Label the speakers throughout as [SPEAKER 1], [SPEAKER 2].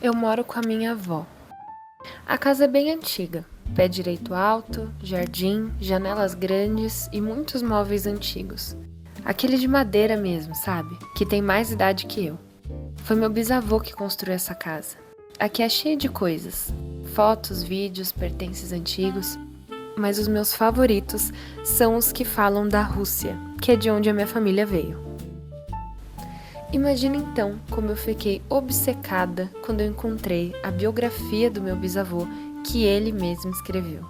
[SPEAKER 1] Eu moro com a minha avó. A casa é bem antiga, pé direito alto, jardim, janelas grandes e muitos móveis antigos. Aquele de madeira mesmo, sabe? Que tem mais idade que eu. Foi meu bisavô que construiu essa casa. Aqui é cheio de coisas: fotos, vídeos, pertences antigos. Mas os meus favoritos são os que falam da Rússia, que é de onde a minha família veio. Imagina então como eu fiquei obcecada quando eu encontrei a biografia do meu bisavô que ele mesmo escreveu.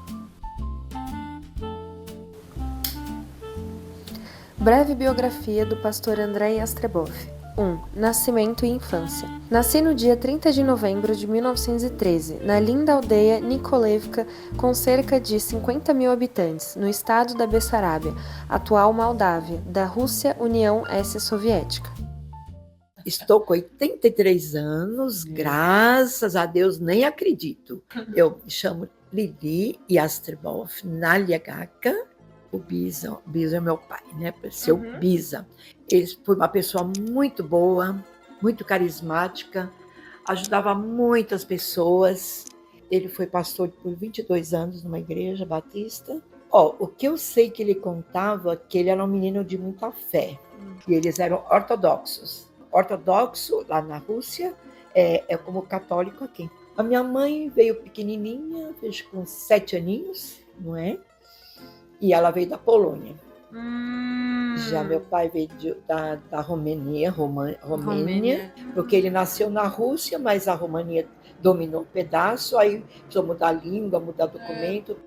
[SPEAKER 1] Breve biografia do pastor Andrei Yastrebov. 1. Nascimento e infância. Nasci no dia 30 de novembro de 1913, na linda aldeia Nikolaevka, com cerca de 50 mil habitantes, no estado da Bessarabia, atual Moldávia, da Rússia União S-Soviética.
[SPEAKER 2] Estou com 83 anos, graças a Deus, nem acredito. Eu me chamo Lili Yastrebov Naliagaka. O Bisa é meu pai, né? Seu Bisa. Ele foi uma pessoa muito boa, muito carismática, ajudava muitas pessoas. Ele foi pastor por 22 anos numa igreja batista. O que eu sei que ele contava, que ele era um menino de muita fé. E eles eram ortodoxos. Ortodoxo, lá na Rússia, é como católico aqui. A minha mãe veio pequenininha, vejo com 7 aninhos, não é? E ela veio da Polônia. Já meu pai veio da Romênia, porque ele nasceu na Rússia, mas a Romênia dominou um pedaço, aí precisou mudar a língua, mudar documento.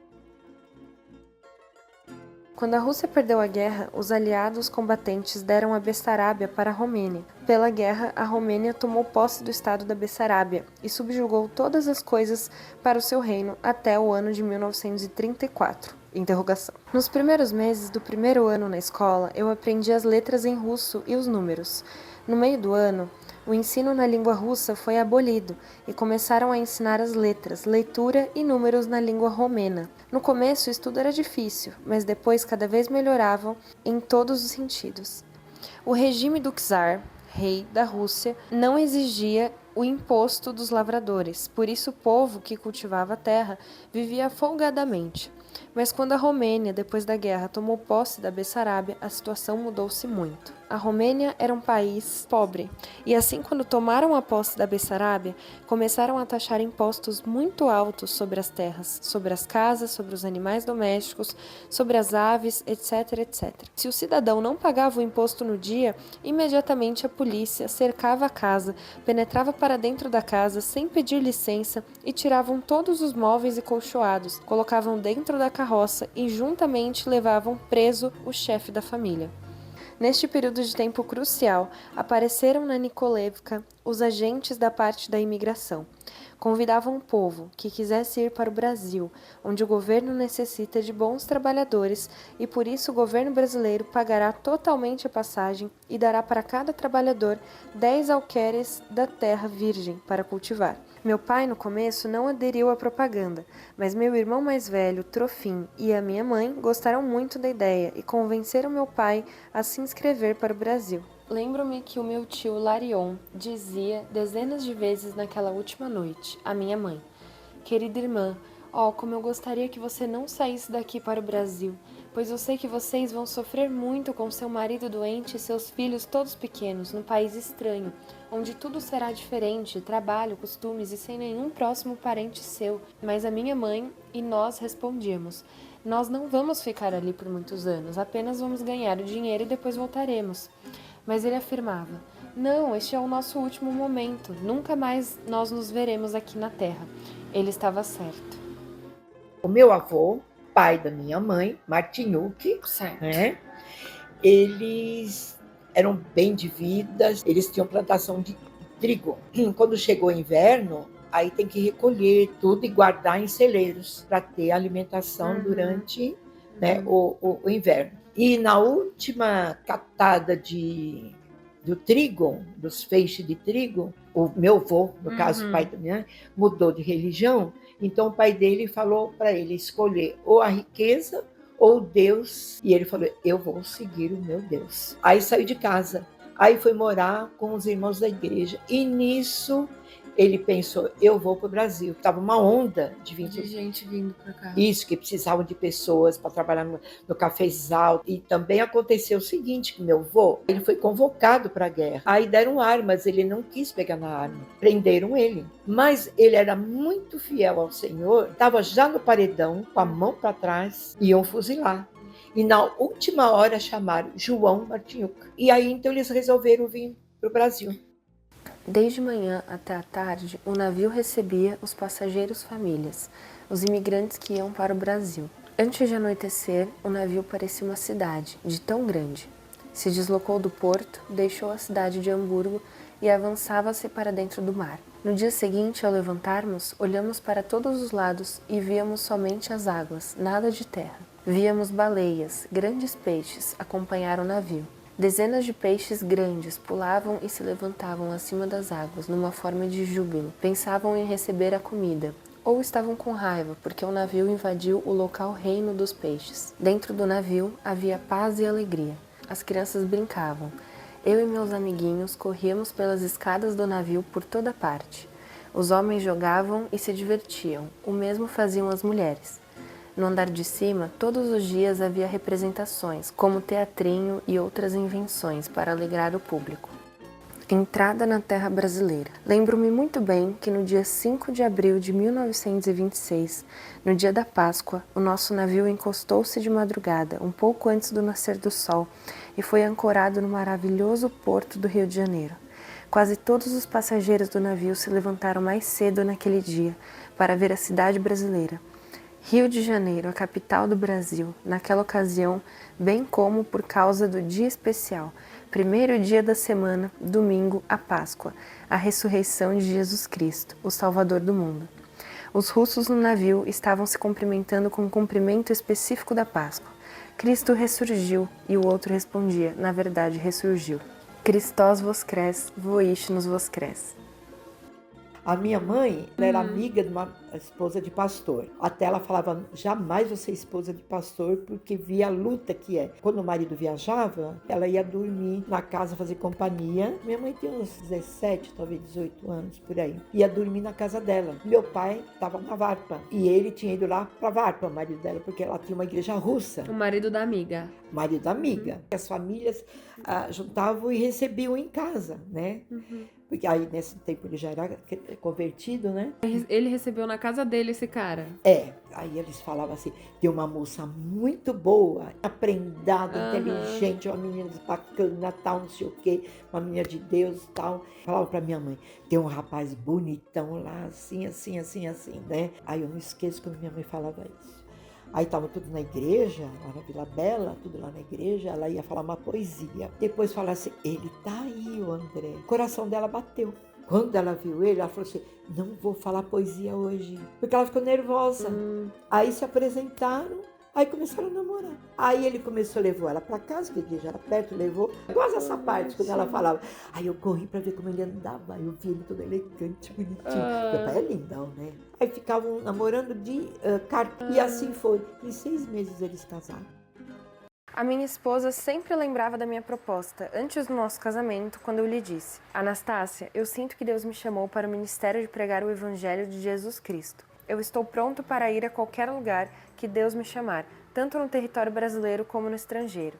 [SPEAKER 1] Quando a Rússia perdeu a guerra, os aliados combatentes deram a Bessarábia para a Romênia. Pela guerra, a Romênia tomou posse do estado da Bessarábia e subjugou todas as coisas para o seu reino até o ano de 1934. Nos primeiros meses do primeiro ano na escola, eu aprendi as letras em russo e os números. No meio do ano, o ensino na língua russa foi abolido e começaram a ensinar as letras, leitura e números na língua romena. No começo, o estudo era difícil, mas depois cada vez melhoravam em todos os sentidos. O regime do czar, rei da Rússia, não exigia o imposto dos lavradores, por isso o povo que cultivava a terra vivia folgadamente. Mas quando a Romênia, depois da guerra, tomou posse da Bessarábia, a situação mudou-se muito. A Romênia era um país pobre, e assim quando tomaram a posse da Bessarábia, começaram a taxar impostos muito altos sobre as terras, sobre as casas, sobre os animais domésticos, sobre as aves, etc, etc. Se o cidadão não pagava o imposto no dia, imediatamente a polícia cercava a casa, penetrava para dentro da casa sem pedir licença e tiravam todos os móveis e colchoados, colocavam dentro da carroça e juntamente levavam preso o chefe da família. Neste período de tempo crucial, apareceram na Nikolaevka os agentes da parte da imigração. Convidavam o povo que quisesse ir para o Brasil, onde o governo necessita de bons trabalhadores e por isso o governo brasileiro pagará totalmente a passagem e dará para cada trabalhador 10 alqueires da terra virgem para cultivar. Meu pai, no começo, não aderiu à propaganda, mas meu irmão mais velho, Trofim, e a minha mãe gostaram muito da ideia e convenceram meu pai a se inscrever para o Brasil. Lembro-me que o meu tio Larion dizia dezenas de vezes naquela última noite à minha mãe: querida irmã, como eu gostaria que você não saísse daqui para o Brasil, pois eu sei que vocês vão sofrer muito com seu marido doente e seus filhos todos pequenos, num país estranho, onde tudo será diferente, trabalho, costumes e sem nenhum próximo parente seu. Mas a minha mãe e nós respondíamos: nós não vamos ficar ali por muitos anos, apenas vamos ganhar o dinheiro e depois voltaremos. Mas ele afirmava: não, este é o nosso último momento, nunca mais nós nos veremos aqui na terra. Ele estava certo.
[SPEAKER 2] O meu avô, pai da minha mãe, Martinuk, né? Eles eram bem de vida, eles tinham plantação de trigo. Quando chegou o inverno, aí tem que recolher tudo e guardar em celeiros para ter alimentação durante o inverno. E na última catada do trigo, dos feixes de trigo, o meu avô, no caso o pai da minha, mudou de religião, então o pai dele falou para ele escolher ou a riqueza ou Deus, e ele falou: eu vou seguir o meu Deus. Aí saiu de casa, aí foi morar com os irmãos da igreja, e nisso ele pensou, eu vou para o Brasil. Estava uma onda de vir
[SPEAKER 1] De gente vindo para cá.
[SPEAKER 2] Isso, que precisavam de pessoas para trabalhar no cafezal. E também aconteceu o seguinte, que meu avô, ele foi convocado para a guerra. Aí deram armas, ele não quis pegar na arma. Prenderam ele. Mas ele era muito fiel ao Senhor, estava já no paredão, com a mão para trás, iam fuzilar. E na última hora chamaram João Martinhuca. E aí então eles resolveram vir para o Brasil.
[SPEAKER 1] Desde manhã até a tarde, o navio recebia os passageiros famílias, os imigrantes que iam para o Brasil. Antes de anoitecer, o navio parecia uma cidade, de tão grande. Se deslocou do porto, deixou a cidade de Hamburgo e avançava-se para dentro do mar. No dia seguinte, ao levantarmos, olhamos para todos os lados e víamos somente as águas, nada de terra. Víamos baleias, grandes peixes, acompanhar o navio. Dezenas de peixes grandes pulavam e se levantavam acima das águas, numa forma de júbilo. Pensavam em receber a comida, ou estavam com raiva, porque o navio invadiu o local reino dos peixes. Dentro do navio havia paz e alegria. As crianças brincavam. Eu e meus amiguinhos corríamos pelas escadas do navio por toda parte. Os homens jogavam e se divertiam, o mesmo faziam as mulheres. No andar de cima, todos os dias havia representações, como teatrinho e outras invenções para alegrar o público. Entrada na terra brasileira. Lembro-me muito bem que no dia 5 de abril de 1926, no dia da Páscoa, o nosso navio encostou-se de madrugada, um pouco antes do nascer do sol, e foi ancorado no maravilhoso porto do Rio de Janeiro. Quase todos os passageiros do navio se levantaram mais cedo naquele dia para ver a cidade brasileira. Rio de Janeiro, a capital do Brasil, naquela ocasião, bem como por causa do dia especial, primeiro dia da semana, domingo, a Páscoa, a ressurreição de Jesus Cristo, o Salvador do mundo. Os russos no navio estavam se cumprimentando com um cumprimento específico da Páscoa. Cristo ressurgiu, e o outro respondia, na verdade ressurgiu. Christos voskres, voichnos voskres.
[SPEAKER 2] A minha mãe, ela era amiga de uma esposa de pastor. Até ela falava, jamais você é esposa de pastor, porque via a luta que é. Quando o marido viajava, ela ia dormir na casa, fazer companhia. Minha mãe tinha uns 17, talvez 18 anos, por aí. Ia dormir na casa dela. Meu pai estava na Varpa. E ele tinha ido lá para Varpa, o marido dela, porque ela tinha uma igreja russa.
[SPEAKER 1] O marido da amiga.
[SPEAKER 2] Marido da amiga. As famílias juntavam e recebiam em casa, né? Porque aí nesse tempo ele já era convertido, né?
[SPEAKER 1] Ele recebeu na casa dele esse cara.
[SPEAKER 2] Aí eles falavam assim, tem uma moça muito boa, aprendada, inteligente, uma menina bacana, tal, não sei o quê, uma menina de Deus, tal. Falava pra minha mãe, tem um rapaz bonitão lá, assim, assim, assim, assim, né? Aí eu não esqueço quando minha mãe falava isso. Aí estava tudo na igreja, lá na Vila Bela, tudo lá na igreja, ela ia falar uma poesia. Depois falava assim, ele tá aí, o André. O coração dela bateu. Quando ela viu ele, ela falou assim, não vou falar poesia hoje. Porque ela ficou nervosa. Aí se apresentaram, aí começaram a namorar. Aí ele começou, levou ela para casa, que a igreja era perto, levou. Quase essa parte, quando ela falava. Aí eu corri para ver como ele andava. Aí eu vi ele todo elegante, bonitinho. Meu pai é lindão, né? Aí ficavam namorando de carta. E assim foi. Em 6 meses eles casaram.
[SPEAKER 1] A minha esposa sempre lembrava da minha proposta, antes do nosso casamento, quando eu lhe disse: Anastácia, eu sinto que Deus me chamou para o ministério de pregar o Evangelho de Jesus Cristo. Eu estou pronto para ir a qualquer lugar que Deus me chamar, tanto no território brasileiro como no estrangeiro.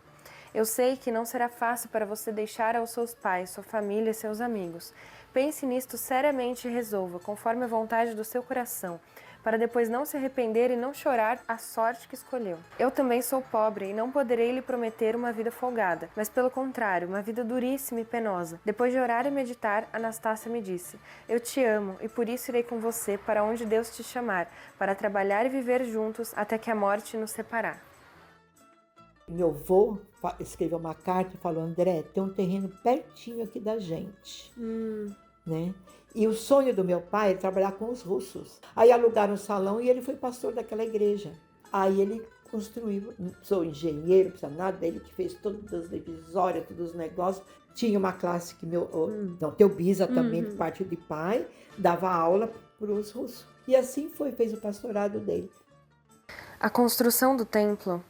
[SPEAKER 1] Eu sei que não será fácil para você deixar aos seus pais, sua família e seus amigos. Pense nisto seriamente e resolva, conforme a vontade do seu coração, para depois não se arrepender e não chorar a sorte que escolheu. Eu também sou pobre e não poderei lhe prometer uma vida folgada, mas pelo contrário, uma vida duríssima e penosa. Depois de orar e meditar, Anastácia me disse: eu te amo e por isso irei com você para onde Deus te chamar, para trabalhar e viver juntos até que a morte nos separar.
[SPEAKER 2] Meu avô escreveu uma carta e falou, André, tem um terreno pertinho aqui da gente, né? E o sonho do meu pai é trabalhar com os russos. Aí alugaram um salão e ele foi pastor daquela igreja. Aí ele construiu, sou engenheiro, não precisa nada, ele que fez todas as divisórias, todos os negócios. Tinha uma classe que então, teu bisa também, que partiu de pai, dava aula para os russos. E assim foi, fez o pastorado dele.
[SPEAKER 1] A construção do templo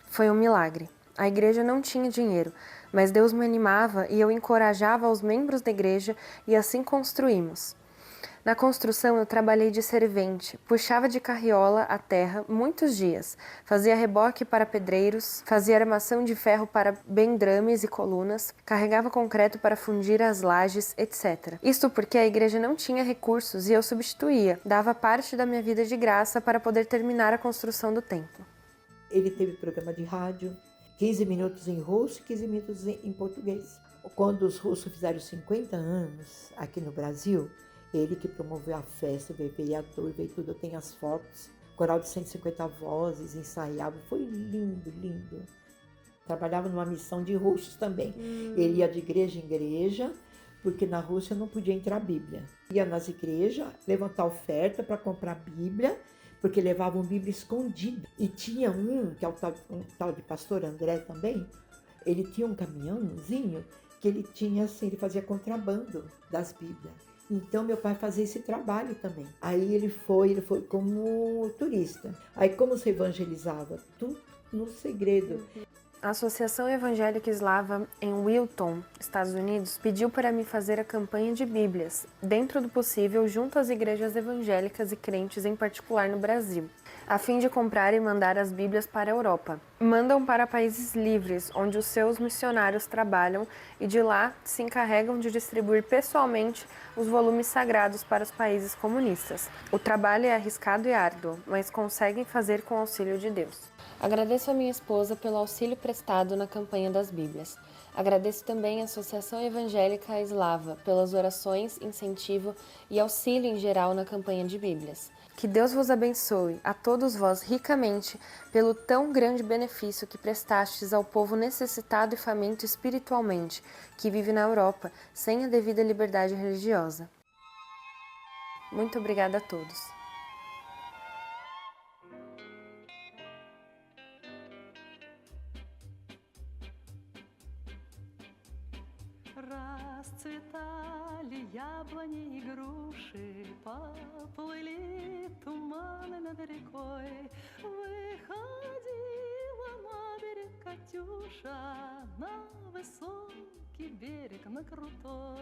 [SPEAKER 1] foi um milagre. A igreja não tinha dinheiro, mas Deus me animava e eu encorajava os membros da igreja e assim construímos. Na construção eu trabalhei de servente, puxava de carriola a terra muitos dias, fazia reboque para pedreiros, fazia armação de ferro para bendrames e colunas, carregava concreto para fundir as lajes, etc. Isto porque a igreja não tinha recursos e eu substituía, dava parte da minha vida de graça para poder terminar a construção do templo.
[SPEAKER 2] Ele teve programa de rádio, 15 minutos em russo e 15 minutos em português. Quando os russos fizeram 50 anos aqui no Brasil, ele que promoveu a festa, veio vereador, veio tudo, eu tenho as fotos. Coral de 150 vozes, ensaiava, foi lindo, lindo. Trabalhava numa missão de russos também. Ele ia de igreja em igreja, porque na Rússia não podia entrar a Bíblia. Ia nas igrejas, levantar oferta para comprar Bíblia, porque levavam Bíblia escondida. E tinha que é um tal de pastor André também, ele tinha um caminhãozinho que ele tinha assim, ele fazia contrabando das Bíblias. Então meu pai fazia esse trabalho também. Aí ele foi como turista. Aí como se evangelizava? Tudo no segredo.
[SPEAKER 1] A Associação Evangélica Eslava em Wilton, Estados Unidos, pediu para mim fazer a campanha de Bíblias, dentro do possível, junto às igrejas evangélicas e crentes em particular no Brasil, a fim de comprar e mandar as Bíblias para a Europa. Mandam para países livres, onde os seus missionários trabalham e de lá se encarregam de distribuir pessoalmente os volumes sagrados para os países comunistas. O trabalho é arriscado e árduo, mas conseguem fazer com o auxílio de Deus. Agradeço a minha esposa pelo auxílio prestado na campanha das Bíblias. Agradeço também à Associação Evangélica Eslava pelas orações, incentivo e auxílio em geral na campanha de Bíblias. Que Deus vos abençoe, a todos vós, ricamente, pelo tão grande benefício que prestastes ao povo necessitado e faminto espiritualmente, que vive na Europa, sem a devida liberdade religiosa. Muito obrigada a todos.
[SPEAKER 3] Расцветали яблони и груши, поплыли туманы над рекой. Выходила на берег Катюша, на высокий берег, на крутой.